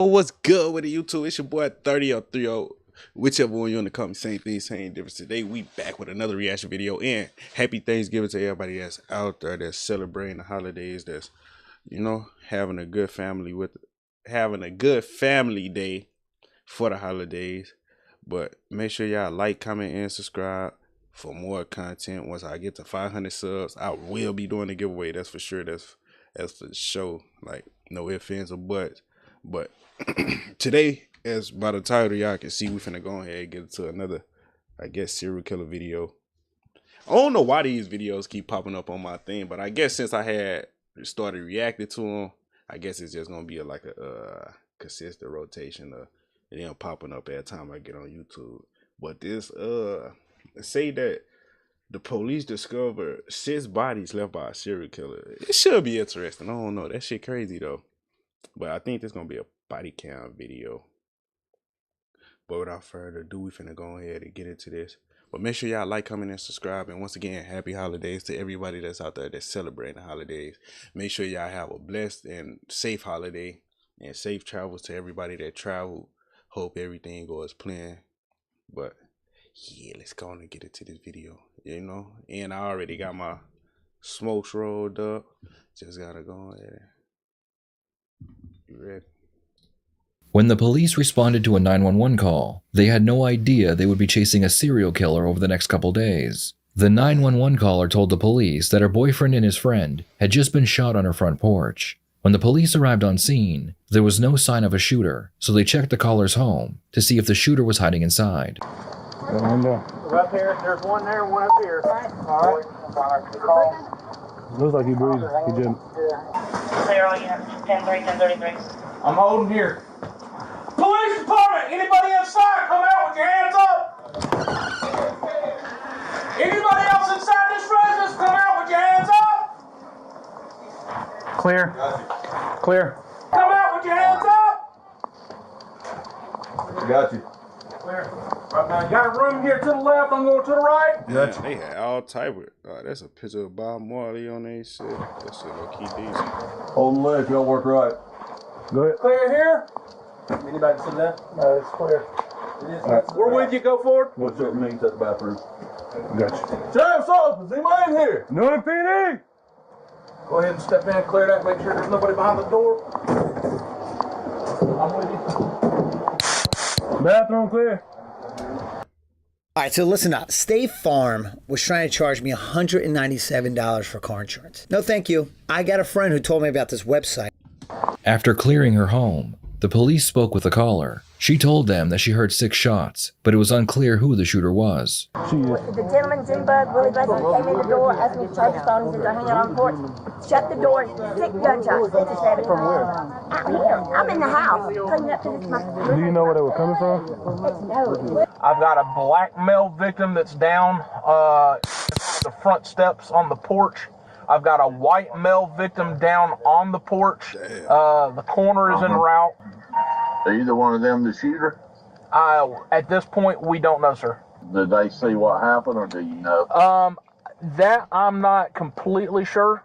What's good with the YouTube? It's your boy 30 or 30, whichever one you want to call me. Same thing, same difference. Today we back with another reaction video, and happy Thanksgiving to everybody that's out there that's celebrating the holidays, that's having a good family day for the holidays. But make sure y'all like, comment, and subscribe for more content. Once I get to 500 subs, I will be doing a giveaway. That's for sure. That's for sure. Like, no ifs, ands, or buts. But today, as by the title y'all can see, we finna go ahead and get into another, I guess, serial killer video. I don't know why these videos keep popping up on my thing, but I guess since I had started reacting to them, I guess it's just gonna be like a consistent rotation of them popping up every time I get on YouTube. But this say that the police discovered 6 bodies left by a serial killer. It should be interesting. I don't know. That shit crazy though. But I think this gonna be a body cam video. But without further ado, we finna go ahead and get into this. But make sure y'all like, comment, and subscribe. And once again, happy holidays to everybody that's out there that's celebrating the holidays. Make sure y'all have a blessed and safe holiday and safe travels to everybody that traveled. Hope everything goes planned. But yeah, let's go on and get into this video. And I already got my smokes rolled up. Just gotta go ahead. You ready? When the police responded to a 911 call, they had no idea they would be chasing a serial killer over the next couple days. The 911 caller told the police that her boyfriend and his friend had just been shot on her front porch. When the police arrived on scene, there was no sign of a shooter, so they checked the caller's home to see if the shooter was hiding inside. Right here, there's one there, one up here. All right. Looks like he breathing. He didn't. Clear all units, 10-3, 10-33. I'm holding here. Police department, anybody inside, come out with your hands up. Anybody else inside this residence, come out with your hands up. Clear. Clear. Come out with your hands up. Got you. Clear. Right now, you got a room here to the left, I'm going to the right. Man, they had all type of. That's a picture of Bob Marley on their shit. That shit look key decent. Hold the leg, y'all work right. Go ahead. Clear here. Anybody see that? No, it's clear. We're with you, go forward. What's up needs at the bathroom? Got you. Sheriff's office, anybody in here? No PD! Go ahead and step in, clear that, make sure there's nobody behind the door. I'm with you. Bathroom clear. All right, so listen up. State Farm was trying to charge me $197 for car insurance. No, thank you. I got a friend who told me about this website. After clearing her home, the police spoke with the caller. She told them that she heard 6 shots, but it was unclear who the shooter was. The gentleman, Junebug, Willie Buzzard, came in the door, asked me to charge his phone, he said, hang out on the porch. Shut the door, 6 gunshots, 6 or 7. From where? Out here. I'm in the house, cleaning up to this my... Do you know where they were coming from? No. I've got a black male victim that's down the front steps on the porch. I've got a white male victim down on the porch. The corner is en route. Are either one of them the shooter? At this point, we don't know, sir. Did they see what happened, or do you know? That I'm not completely sure.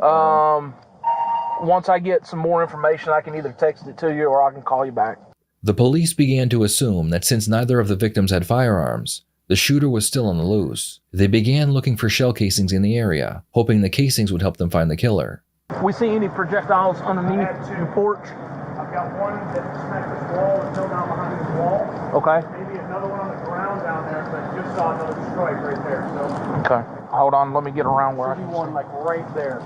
Once I get some more information, I can either text it to you or I can call you back. The police began to assume that since neither of the victims had firearms, the shooter was still on the loose. They began looking for shell casings in the area, hoping the casings would help them find the killer. We see any projectiles underneath the porch? I've got one that smacked this wall and fell down behind this wall. Okay. Maybe another one on the ground down there, but just saw another strike right there. So. Okay. Hold on, let me get around where I can see one like right there.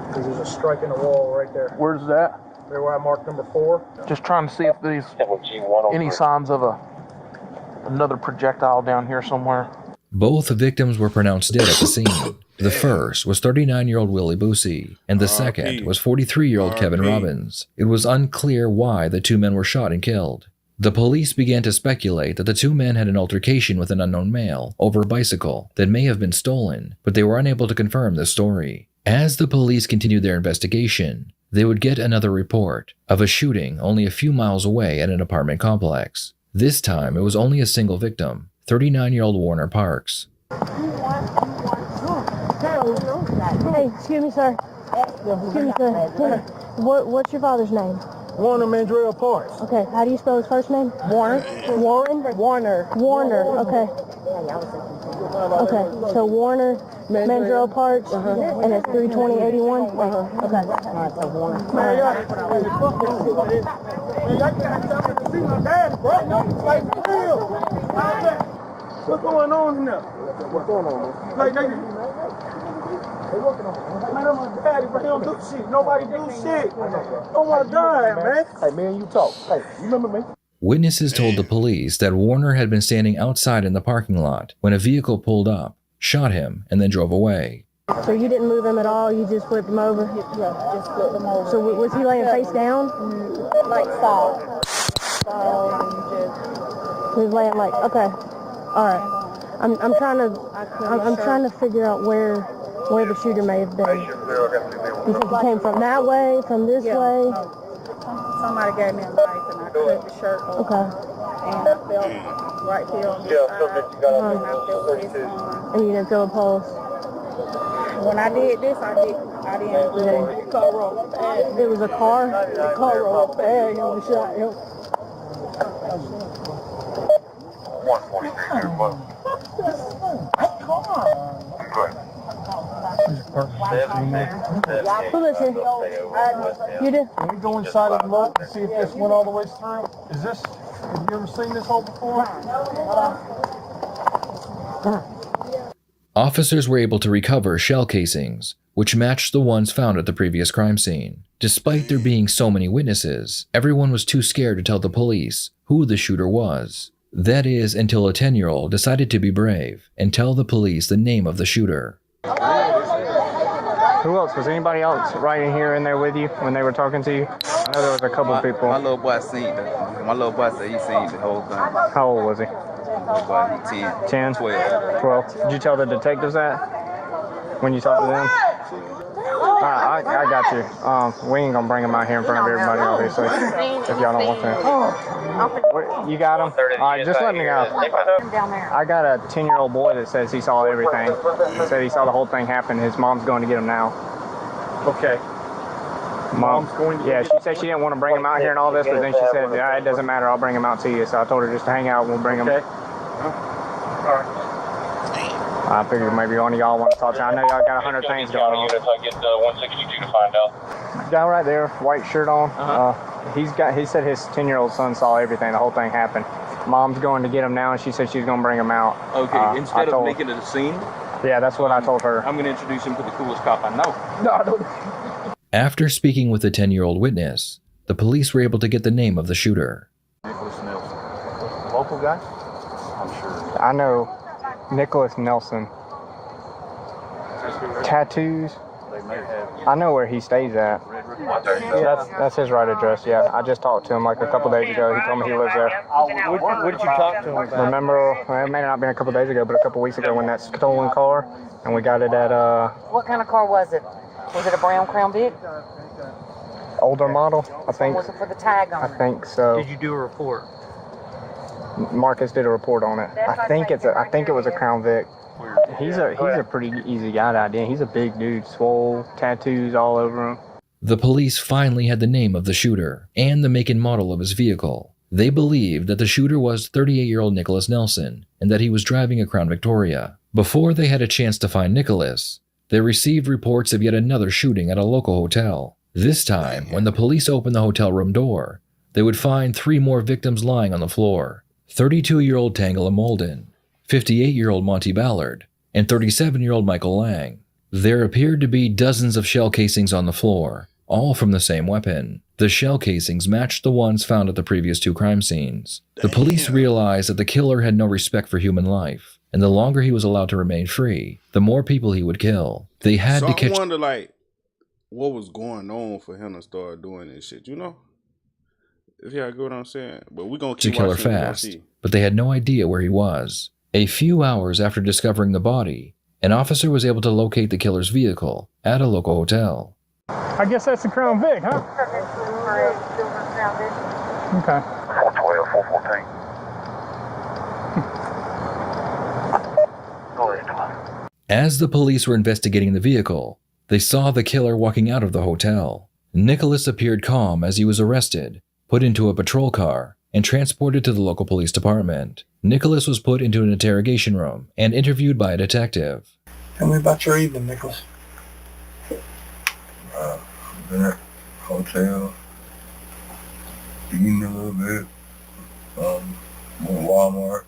Because there's a strike in the wall right there. Where's that? There where I marked number 4. Just trying to see if there's any signs of another projectile down here somewhere. Both victims were pronounced dead at the scene. The first was 39-year-old Willie Boosie, and the second was 43-year-old Kevin Robbins. It was unclear why the 2 men were shot and killed. The police began to speculate that the 2 men had an altercation with an unknown male over a bicycle that may have been stolen, but they were unable to confirm this story. As the police continued their investigation, they would get another report of a shooting only a few miles away at an apartment complex. This time, it was only a single victim, 39-year-old Warner Parks. Hey, excuse me, sir. Excuse me, sir. What's your father's name? Warner Mandrell Parks. Okay, how do you spell his first name? Warren? Warner. Okay. Okay, so Warner Mandrell Parks, and it's 32081? Okay. All right, so Warner. What's going on in there? What's going on, man? Like, man, I'm my daddy, but he don't do shit. Nobody do shit. Oh my God, man. Hey, man, you talk. Hey, you remember me? Witnesses told the police that Warner had been standing outside in the parking lot when a vehicle pulled up, shot him, and then drove away. So you didn't move him at all? You just flipped him over? Yeah, just flip them over. So was he laying face down? Like salt. He was laying like, okay. All right. I'm trying to figure out where the shooter may have been. You think he came from that way, from this way? Somebody gave me a knife and I cut the shirt off. Okay. And I felt right here on this side. And I felt this arm. And you didn't feel a pulse? When I did this, I didn't really. The car rolled bad. It was a car? The car rolled bad and we shot him. 143, what? Who lives here? You do? Can we go inside and look and see if this went all the way through? Is this, have you ever seen this hole before? Officers were able to recover shell casings, which matched the ones found at the previous crime scene. Despite there being so many witnesses, everyone was too scared to tell the police who the shooter was. That is, until a 10-year-old decided to be brave and tell the police the name of the shooter. Who else? Was anybody else right in here in there with you when they were talking to you? I know there was a couple of people. My little boy seen my little boy said he seen the whole thing. How old was he? Little boy, he 10. 10? 12. 12. Did you tell the detectives that when you talked to them? I got you. We ain't gonna bring him out here in front of everybody, obviously, if y'all don't want to. You got him? All right, just let me go. I got a 10-year-old boy that says he saw everything. He said he saw the whole thing happen. His mom's going to get him now. Okay. Mom's going to get him? Yeah, she said she didn't want to bring him out here and all this, but then she said, yeah, it doesn't matter, I'll bring him out to you. So I told her just to hang out and we'll bring him. Okay. All right. I figured maybe one of y'all want to talk to him. I know y'all got 100 things going on. Units, I get 162 to find out. Guy right there, white shirt on. He said his 10-year-old son saw everything. The whole thing happened. Mom's going to get him now, and she said she's going to bring him out. Okay, instead of making it a scene. Yeah, that's what I told her. I'm going to introduce him to the coolest cop I know. After speaking with the 10-year-old witness, the police were able to get the name of the shooter. Nicholas Nelson. Local guy? I'm sure. I know Nicholas Nelson. Tattoos. They may have. I know where he stays at. Yeah, that's his right address, yeah. I just talked to him like a couple days ago. He told me he lives there. What did you talk to him about? Remember, well, it may not have been a couple days ago, but a couple weeks ago when that stolen car, and we got it at, What kind of car was it? Was it a brown Crown Vic? older model, I think. Was it for the tag on I think so. Did you do a report? Marcus did a report on it. I think it was a Crown Vic. He's a pretty easy guy to identify. He's a big dude, swole, tattoos all over him. The police finally had the name of the shooter and the make and model of his vehicle. They believed that the shooter was 38-year-old Nicholas Nelson and that he was driving a Crown Victoria. Before they had a chance to find Nicholas, they received reports of yet another shooting at a local hotel. This time, when the police opened the hotel room door, they would find 3 more victims lying on the floor. 32-year-old Tangela Molden, 58-year-old Monty Ballard, and 37-year-old Michael Lang. There appeared to be dozens of shell casings on the floor, all from the same weapon. The shell casings matched the ones found at the previous 2 crime scenes. The police realized that the killer had no respect for human life, and the longer he was allowed to remain free, the more people he would kill. They had to catch... I wonder, like, what was going on for him to start doing this shit, you know? If y'all get what I'm saying. But we're going to keep killer fast, but they had no idea where he was. A few hours after discovering the body, an officer was able to locate the killer's vehicle at a local hotel. I guess that's the Crown Vic, huh? Okay. 412, 414. Go ahead. As the police were investigating the vehicle, they saw the killer walking out of the hotel. Nicholas appeared calm as he was arrested, put into a patrol car, and transported to the local police department. Nicholas was put into an interrogation room and interviewed by a detective. Tell me about your evening, Nicholas. Been at hotel, eating a little bit, went to Walmart.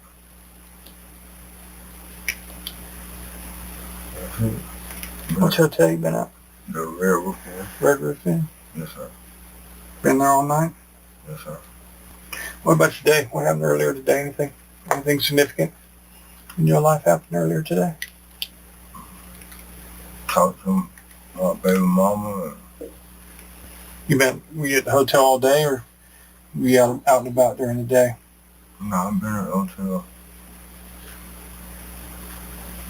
Which hotel you been at? The Red Roof Inn. Red Roof Inn? Yes, sir. Been there all night? Yes, sir. What about today? What happened earlier today? Anything significant in your life happened earlier today? Talked to my baby mama. Were you at the hotel all day, or were you out and about during the day? No, I've been at the hotel.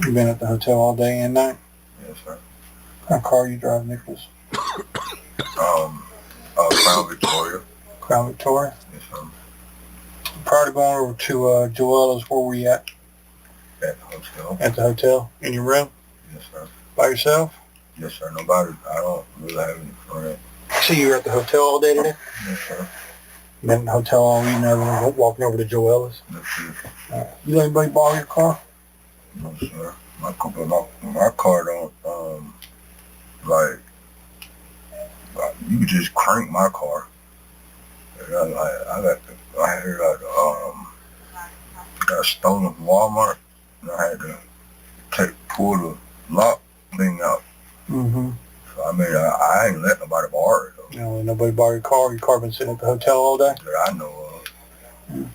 You've been at the hotel all day and night? Yes, sir. What kind of car you drive, Nicholas? Crown Victoria. Crown Victoria? Yes, sir. Prior to going over to Joella's, where were you at? At the hotel. At the hotel? In your room? Yes, sir. By yourself? Yes, sir. Nobody, I don't really have any friends. So you were at the hotel all day today? Yes, sir. Been at the hotel all evening, everyone walking over to Joella's? That's it. You let anybody borrow your car? No, sir. My car don't, you could just crank my car. I got stolen from Walmart, and I had to pull the lock thing out. Mm-hmm. So, I ain't let nobody borrow it, though. No, nobody borrow your car? Your car been sitting at the hotel all day? That I know of. Yeah.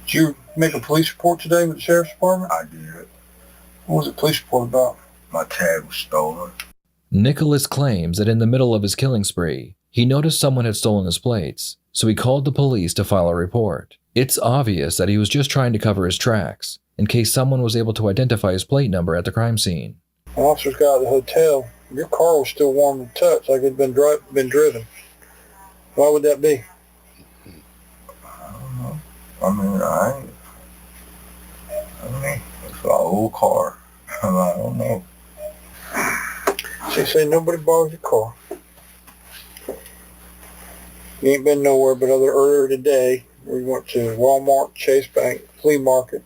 Did you make a police report today with the sheriff's department? I did. What was the police report about? My tag was stolen. Nicholas claims that in the middle of his killing spree, he noticed someone had stolen his plates, so he called the police to file a report. It's obvious that he was just trying to cover his tracks, in case someone was able to identify his plate number at the crime scene. When officers got out of the hotel, your car was still warm to touch, like it had been driven. Why would that be? I don't know. It's an old car. I don't know. So you say nobody borrowed your car. You ain't been nowhere but earlier today. We went to Walmart, Chase Bank, Flea Market,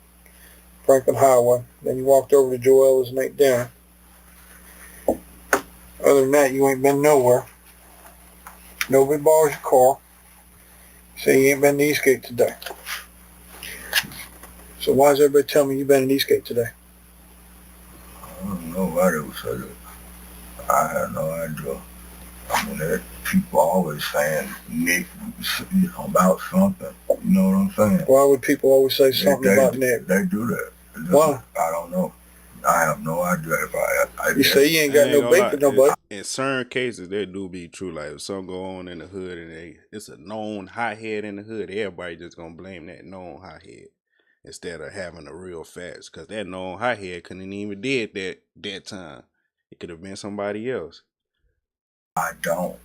Franklin Highway. Then you walked over to Joella's and ate dinner. Other than that, you ain't been nowhere. Nobody borrows your car. So you ain't been to Eastgate today. So why is everybody telling me you've been in Eastgate today? I don't know why they would say that. I had no idea. That people always saying Nick, about something. You know what I'm saying? Why would people always say something about Nick? They do that. Why? I don't know. I have no idea if you say you ain't got no beef with nobody. In certain cases, that do be true. Like if something go on in the hood and it's a known hothead in the hood, everybody just gonna blame that known hothead instead of having the real facts. Because that known hothead couldn't even did that time. It could have been somebody else. I don't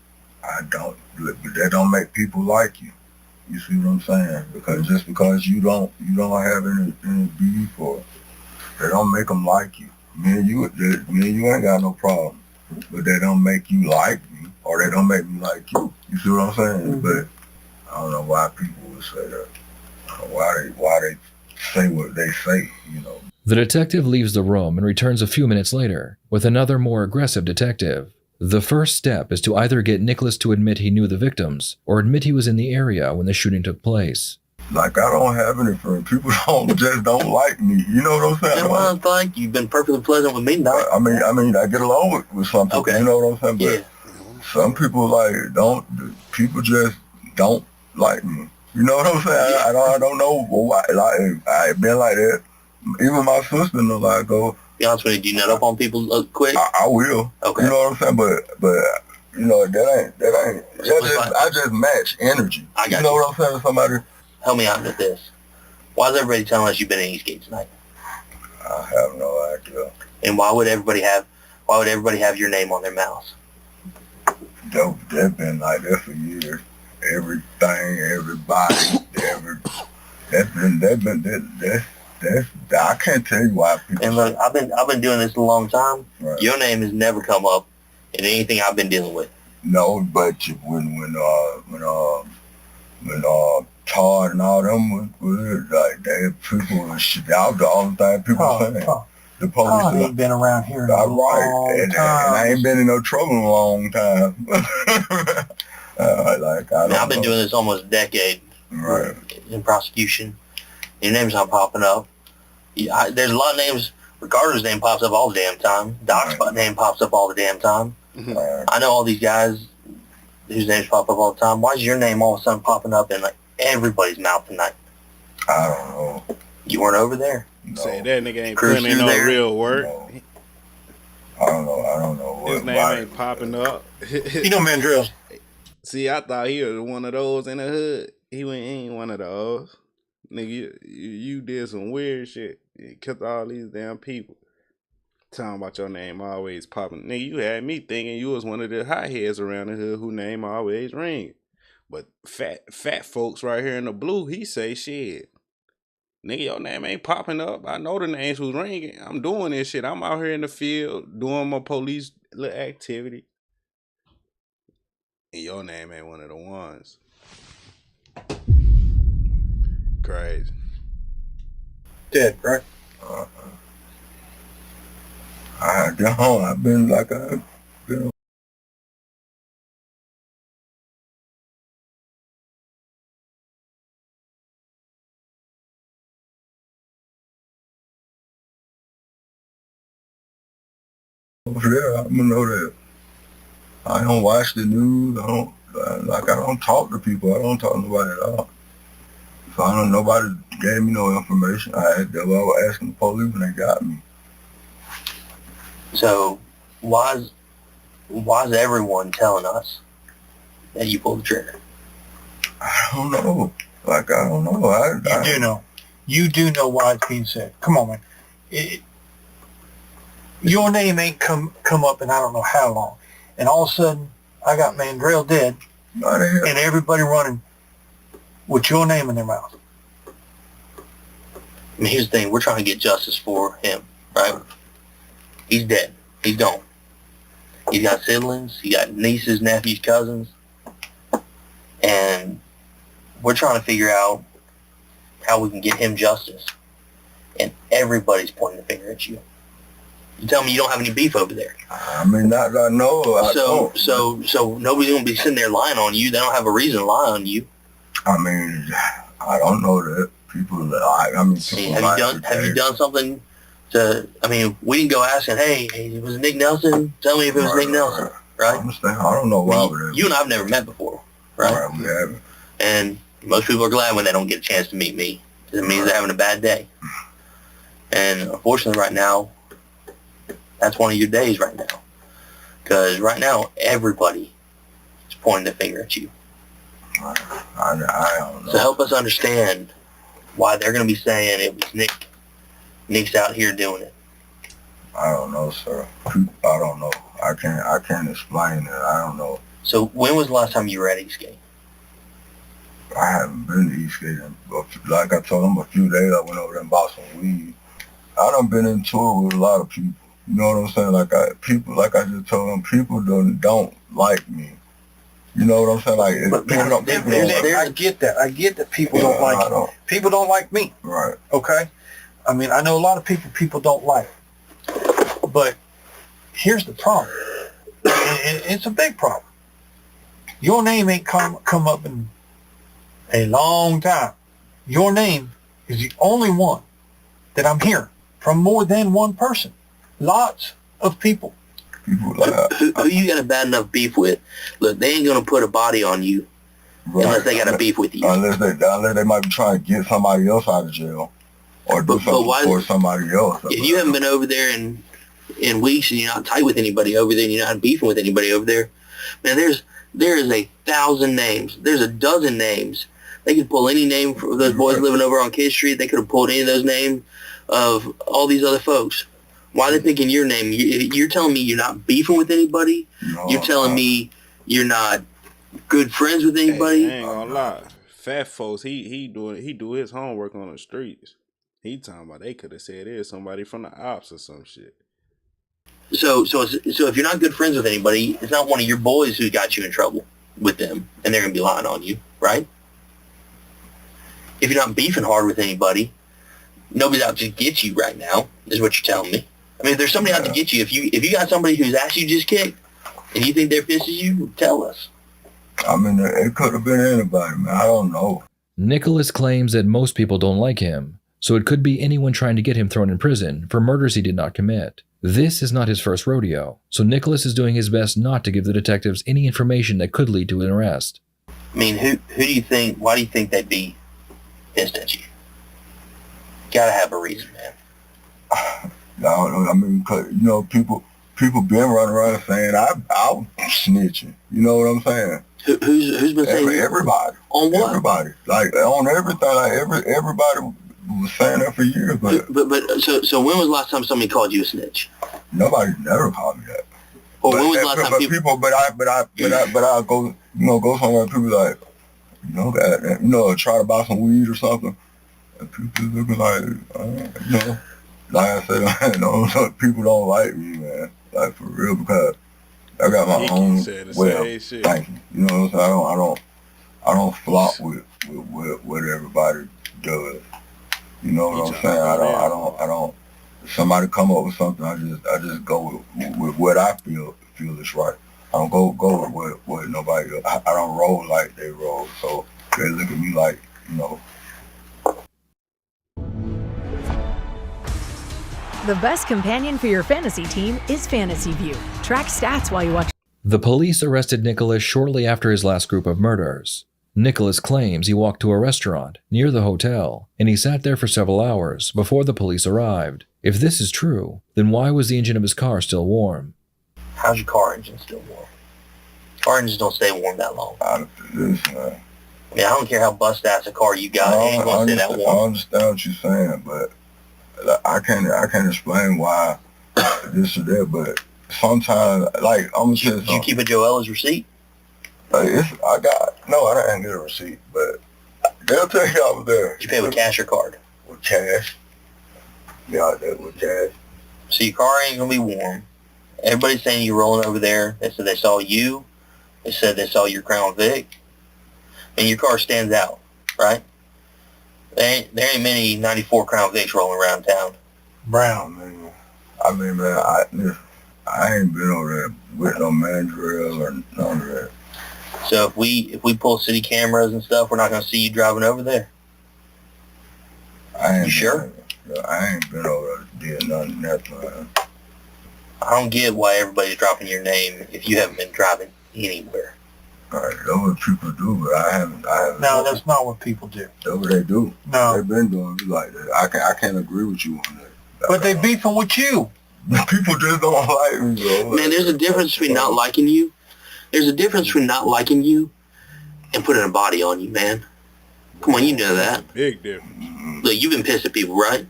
do it, but that don't make people like you. You see what I'm saying? Because just because you don't have any beef, or they don't make them like you. Me and you ain't got no problem, but they don't make you like me, or they don't make me like you. You see what I'm saying? But I don't know why people would say that. Why they say what they say, you know. The detective leaves the room and returns a few minutes later with another more aggressive detective. The first step is to either get Nicholas to admit he knew the victims or admit he was in the area when the shooting took place. Like, I don't have any friends. People don't like me. You know what I'm saying? Then I think you've been perfectly pleasant with me now. I mean, I get along with some people. Okay. You know what I'm saying? But some people people just don't like me. You know what I'm saying? I don't know why. Like, I've been like that. Even my sister knows. I go. Be honest with you, do you nut up on people quick? I will. Okay. You know what I'm saying? But you know that ain't. I just match energy. I got you know what I'm saying? Somebody. Help me out with this. Why is everybody telling us you've been in Eastgate tonight? I have no idea. And why would everybody have your name on their mouths? They've been like that for years. Everything, everybody, I can't tell you why people. And look, I've been doing this a long time. Right. Your name has never come up in anything I've been dealing with. No, but when Todd and all them was like they people was shit out the all the time people saying. The police ain't been around here in a long and time. I ain't been in no trouble in a long time. I've been doing this almost a decade. Right. In prosecution. Your name's not popping up. There's a lot of names. Ricardo's name pops up all the damn time. Doc's name pops up all the damn time. I know all these guys whose names pop up all the time. Why is your name all of a sudden popping up in like everybody's mouth tonight? I don't know. You weren't over there. No. Say that nigga ain't putting in no real work. No. I don't know. His name ain't popping up. You know Mandrell. See, I thought he was one of those in the hood. He ain't one of those. Nigga, you did some weird shit. You killed all these damn people. Talking about your name always popping. Nigga, you had me thinking you was one of the hotheads around the hood who name always ring. But fat folks right here in the blue, he say shit. Nigga, your name ain't popping up. I know the names who's ringing. I'm doing this shit. I'm out here in the field doing my police little activity. And your name ain't one of the ones. Crazy. Dead, right? I've been like I've been. Yeah, I'm gonna know that. I don't watch the news. I don't talk to people. I don't talk to nobody at all. So nobody gave me no information. I was asking the police when they got me. So why is everyone telling us that you pulled the trigger? I don't know. I don't know. You do know. You do know why it's being said. Come on, man. Your name ain't come up in I don't know how long. And all of a sudden, I got Mandrell dead, and everybody running with your name in their mouth. I mean, here's the thing. We're trying to get justice for him, right? He's dead. He's gone. He's got siblings. He got nieces, nephews, cousins. And we're trying to figure out how we can get him justice. And everybody's pointing the finger at you. You tell me you don't have any beef over there. I mean, I know. So nobody's going to be sitting there lying on you. They don't have a reason to lie on you. I mean, I don't know that people lie. I mean, have you done something to? I mean, we didn't go asking, hey, was it Nick Nelson? Tell me if it was Nick Nelson, right? I understand. I don't know why. You and I have never met before, right? We haven't. And most people are glad when they don't get a chance to meet me. It means they're having a bad day. And unfortunately, right now, that's one of your days right now. Because right now, everybody is pointing the finger at you. I don't know. So help us understand why they're going to be saying it was Nick. Nick's out here doing it. I don't know, sir. I don't know. I can't explain it. I don't know. So when was the last time you were at Eastgate? I haven't been to Eastgate. Like I told them a few days, I went over there and bought some weed. I done been in tour with a lot of people. You know what I'm saying? Like I just told them, people don't like me. You know what I'm saying? Like I get that. I get that people don't like me. People don't like me. Right. Okay? I mean, I know a lot of people don't like. But here's the problem. And it's a big problem. Your name ain't come up in a long time. Your name is the only one that I'm hearing from more than one person. Lots of people. Who you got a bad enough beef with? Look, they ain't gonna put a body on you unless they got a beef with you. Unless they might be trying to get somebody else out of jail or do something for somebody else. If you haven't been over there in weeks and you're not tight with anybody over there and you're not beefing with anybody over there, man, there is 1,000 names. There's a dozen names. They could pull any name for those boys living over on Kidd Street. They could have pulled any of those names of all these other folks. Why are they picking your name? You're telling me you're not beefing with anybody? No, you're telling me you're not good friends with anybody? Hey, I ain't gonna lie. Fat folks, he do his homework on the streets. He talking about they could have said there's somebody from the ops or some shit. So if you're not good friends with anybody, it's not one of your boys who got you in trouble with them, and they're going to be lying on you, right? If you're not beefing hard with anybody, nobody's out to get you right now, is what you're telling me. I mean, if there's somebody out to get you, if you got somebody whose ass you just kicked, and you think they're pissed at you, tell us. I mean, it could have been anybody, man. I don't know. Nicholas claims that most people don't like him, so it could be anyone trying to get him thrown in prison for murders he did not commit. This is not his first rodeo, so Nicholas is doing his best not to give the detectives any information that could lead to an arrest. I mean, who do you think, why do you think they'd be pissed at you? Gotta have a reason, man. I mean, 'cause, you know, people been running around saying I was snitching. You know what I'm saying? Who's been saying everybody? On what? Everybody, like on everything. Like everybody was saying that for years. But so when was the last time somebody called you a snitch? Nobody never called me that. Or when was the last time But I go somewhere and people like, try to buy some weed or something, and people looking like, like I said, people don't like me, man. Like for real, because I got my own way of thinking. You know what I'm saying? I don't flop with what everybody does. You know what I'm saying? I don't. If somebody come up with something, I just go with what I feel is right. I don't go with what nobody else. I don't roll like they roll, so they look at me like, The best companion for your fantasy team is Fantasy View. Track stats while you watch. The police arrested Nicholas shortly after his last group of murders. Nicholas claims he walked to a restaurant near the hotel, and he sat there for several hours before the police arrived. If this is true, then why was the engine of his car still warm? How's your car engine still warm? Car engines don't stay warm that long. I mean, I don't care how bust-ass a car you got, it ain't going to stay that warm. I understand what you're saying, but I can't explain why this or that, but sometimes, like, I'm going to tell you something. Did you keep a Joella's receipt? I didn't get a receipt, but they'll tell you I was there. Did you pay with cash or card? With cash. Yeah, I did with cash. So your car ain't going to be warm. Everybody's saying you're rolling over there. They said they saw you. They said they saw your Crown Vic. And your car stands out, right? There ain't many 94 Crown Vics rolling around town. Brown, man. I mean, man, I ain't been over there with no mandrill or none of that. So if we pull city cameras and stuff, we're not going to see you driving over there? You sure? I ain't been over there doing nothing that time. I don't get why everybody's dropping your name if you haven't been driving anywhere. Right, that's what people do, but I haven't. No, that's not what people do. That's what they do. No. They've been doing me like that. I can't agree with you on that. But they beefing with you. People just don't like me, bro. Man, there's a difference between not liking you. There's a difference between not liking you and putting a body on you, man. Come on, you know that. Big difference. Look, you've been pissed at people, right?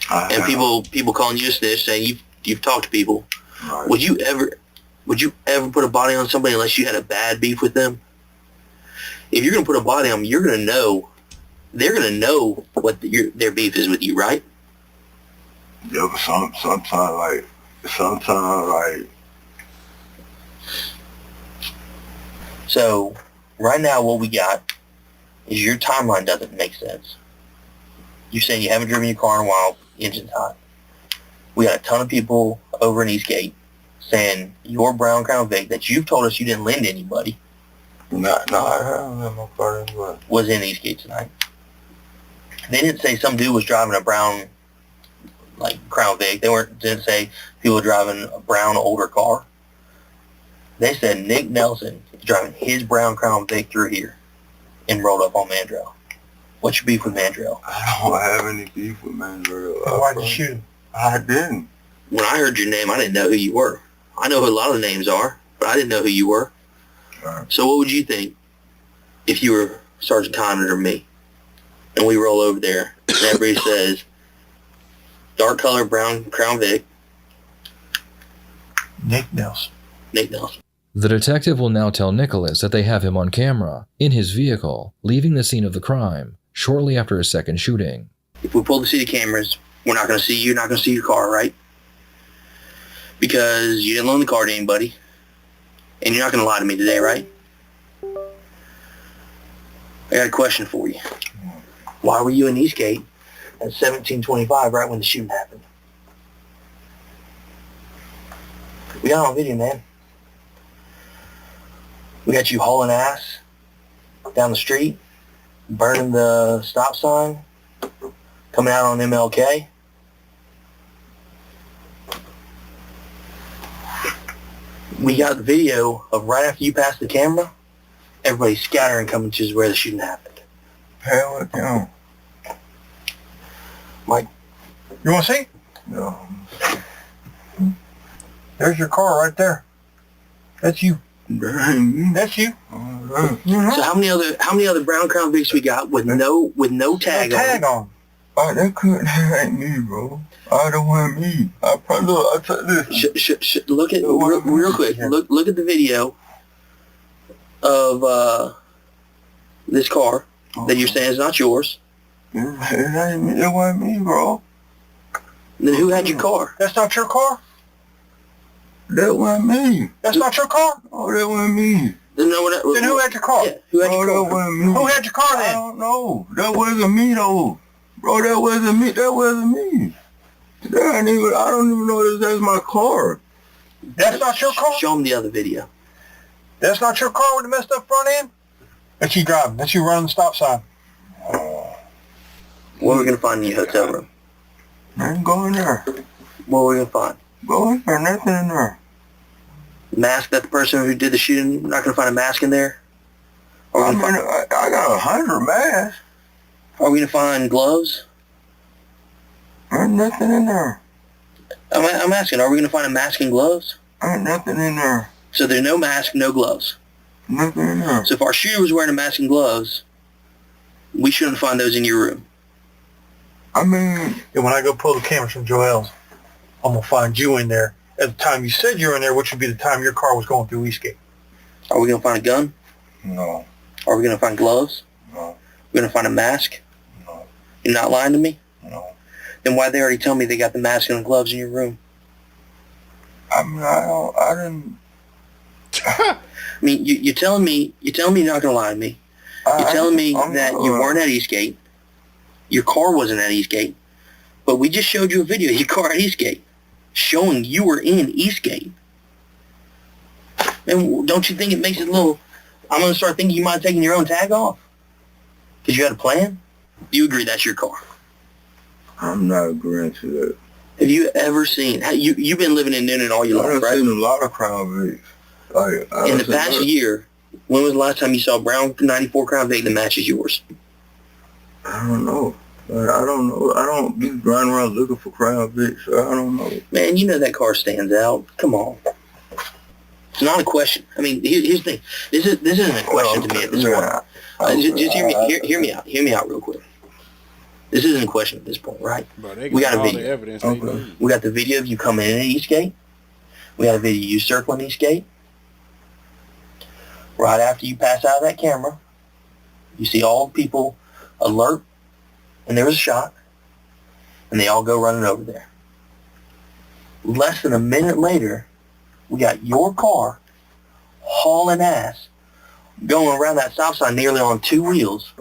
And people calling you a snitch, saying you've talked to people. Right. Would you ever put a body on somebody unless you had a bad beef with them? If you're gonna put a body on them, you're gonna know. They're gonna know what their beef is with you, right? Yeah, but sometimes like. So, right now what we got is your timeline doesn't make sense. You're saying you haven't driven your car in a while, engine's hot. We got a ton of people over in Eastgate saying your brown Crown Vic that you've told us you didn't lend to anybody. No, I haven't lent my car to anybody. Was in Eastgate tonight. They didn't say some dude was driving a brown, Crown Vic. They didn't say people were driving a brown older car. They said Nick Nelson is driving his brown Crown Vic through here and rolled up on Mandrell. What's your beef with Mandrell? I don't have any beef with Mandrell. Why'd you shoot him? I didn't. When I heard your name, I didn't know who you were. I know who a lot of names are, but I didn't know who you were. Right. So what would you think if you were Sergeant Condon or me, and we roll over there, and everybody says, dark color brown Crown Vic. Nick Nelson. The detective will now tell Nicholas that they have him on camera, in his vehicle, leaving the scene of the crime, shortly after his second shooting. If we pull the city cameras, we're not going to see you, not going to see your car, right? because you didn't loan the car to anybody, and you're not going to lie to me today, right? I got a question for you. Why were you in Eastgate at 17:25 right when the shooting happened? We got it on video, man. We got you hauling ass down the street, burning the stop sign, coming out on MLK. We got the video of right after you passed the camera, everybody scattering coming to where the shooting happened. Hell, it don't. Mike, You want to see? No. There's your car right there. That's you. That's you. so how many other Brown Crown Vics we got with no tag on? Oh, that couldn't ain't me, bro. I don't want me. I probably look. I tell this. Look at real quick. Look at the video of this car that you're saying is not yours. It ain't me. It wasn't me, bro. Then who had your car? That's not your car? That wasn't me. That's not your car? Oh, that wasn't me. Then who had your car? Yeah, who had your car? That wasn't me. Who had your car then? I don't know. That wasn't me, though. Bro, that wasn't me. That wasn't me. I don't even know if that's my car. That's not your car? Show them the other video. That's not your car with the messed up front end? That's you driving. That's you running the stop sign. What are we going to find in your hotel room? I ain't going there. What are we going to find? Go in there. Nothing in there. Mask that the person who did the shooting, not going to find a mask in there? I got 100 masks. Are we going to find gloves? Ain't nothing in there. I'm asking, are we going to find a mask and gloves? Ain't nothing in there. So there's no mask, no gloves. Nothing in there. So if our shooter was wearing a mask and gloves, we shouldn't find those in your room. I mean... And when I go pull the cameras from Joel's, I'm going to find you in there at the time you said you were in there, which would be the time your car was going through Eastgate. Are we going to find a gun? No. Are we going to find gloves? No. We're going to find a mask? No. You're not lying to me? No. Then why'd they already tell me they got the mask and the gloves in your room? I mean, I didn't... I mean, you're telling me you're not going to lie to me. You're telling me that you weren't at Eastgate. Your car wasn't at Eastgate. But we just showed you a video of your car at Eastgate showing you were in Eastgate. And don't you think it makes it a little... I'm going to start thinking you might have taken your own tag off? Because you had a plan? Do you agree that's your car? I'm not agreeing to that. Have you ever seen... You've been living in Noonan all your life, right? I've seen a lot of Crown Vics. In the past year, when was the last time you saw a brown 94 Crown Vic that matches yours? I don't know. I don't know. I don't be running around looking for Crown Vics, so I don't know. Man, you know that car stands out. Come on. It's not a question. I mean, here's the thing. This isn't a question to me at this point. Just hear me out. Hear me out real quick. This isn't a question at this point, right? Bro, we got a video. Evidence We got the video of you coming in at Eastgate. We got a video of you circling Eastgate. Right after you pass out of that camera, you see all the people alert when there was a shot, and they all go running over there. Less than a minute later, we got your car hauling ass, going around that stop sign nearly on two wheels,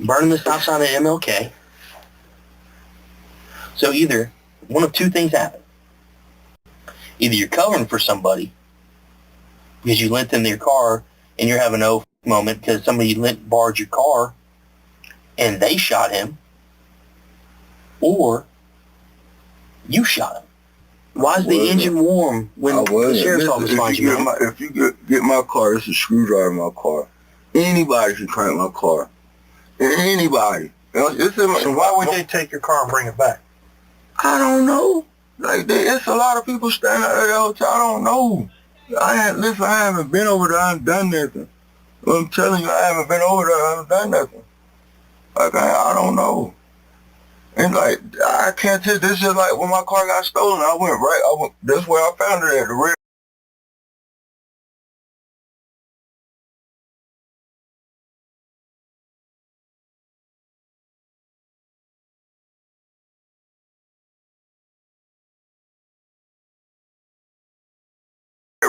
burning the stop sign at MLK. So either one of two things happen. Either you're covering for somebody because you lent them their car and you're having a moment because somebody borrowed your car and they shot him, or you shot him. Why is the engine warm when the sheriff's office finds you? If you get my car, it's a screwdriver in my car. Anybody can crank my car. Anybody. So why would they take your car and bring it back? I don't know. Like, it's a lot of people standing at the hotel. I don't know. I haven't been over there. I haven't done nothing. I'm telling you, I haven't been over there. I haven't done nothing. Like, I don't know. And like, I can't tell. This is like when my car got stolen. That's where I found it at, the red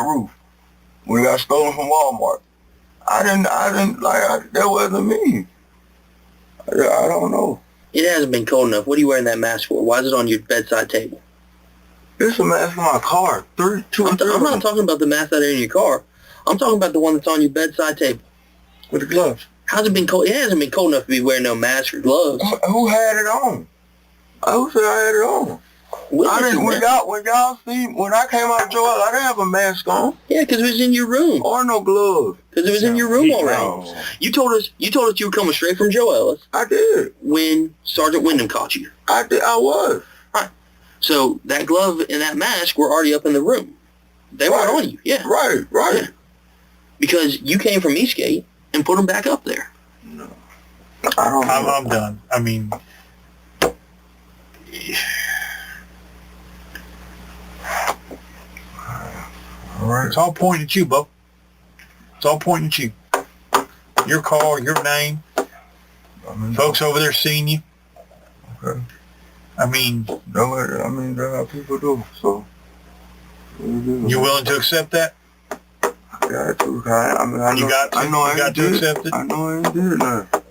roof when it got stolen from Walmart. I didn't that wasn't me. I don't know. It hasn't been cold enough. What are you wearing that mask for? Why is it on your bedside table? It's a mask in my car. I'm not talking about the mask that are in your car. I'm talking about the one that's on your bedside table. With the gloves. How's it been cold? It hasn't been cold enough to be wearing no mask or gloves. Who had it on? Who said I had it on? When y'all see, when I came out of Joel, I didn't have a mask on. Yeah, because it was in your room. Or no gloves. Because it was in your room already. You told us you were coming straight from Joella's. I did. When Sergeant Wyndham caught you. I did. I was. Right. So that glove and that mask were already up in the room. They weren't on you. Yeah. Right. Yeah. Because you came from Eastgate and put them back up there. No. I don't know. I'm done. I mean... All right. It's all pointing at you, Bo. It's all pointing at you. Your car, your name. Folks over there seeing you. Okay. I mean... No, I mean, that's how people do, so... You willing to accept that? I got to. I know I ain't did it. I know I ain't did nothing.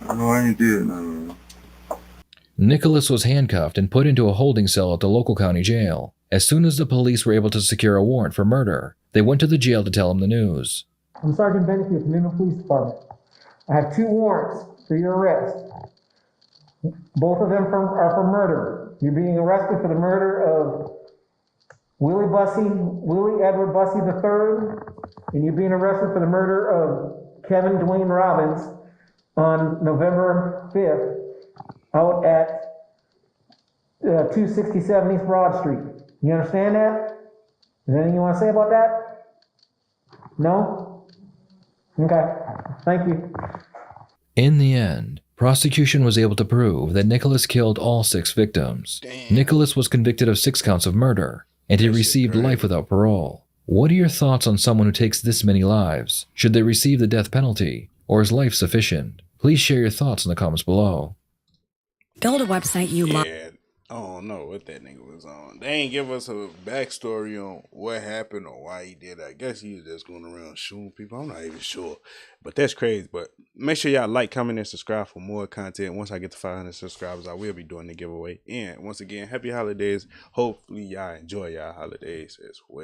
I know I ain't did nothing. Nicholas was handcuffed and put into a holding cell at the local county jail. As soon as the police were able to secure a warrant for murder, they went to the jail to tell him the news. I'm Sergeant Beneke of Minden Police Department. I have 2 warrants for your arrest. Both of them are for murder. You're being arrested for the murder of Willie Edward Bussey III, and you're being arrested for the murder of Kevin Dwayne Robbins on November 5th out at 267 East Broad Street. You understand that? Is there anything you want to say about that? No? Okay. Thank you. In the end, prosecution was able to prove that Nicholas killed all 6 victims. Nicholas was convicted of 6 counts of murder, and he received life without parole. What are your thoughts on someone who takes this many lives? Should they receive the death penalty, or is life sufficient? Please share your thoughts in the comments below. Build a website you love. I don't know what that nigga was on. They ain't give us a backstory on what happened or why he did it. I guess he was just going around shooting people. I'm not even sure. But that's crazy. But make sure y'all like, comment, and subscribe for more content. Once I get to 500 subscribers, I will be doing the giveaway. And once again, happy holidays. Hopefully y'all enjoy y'all holidays as well.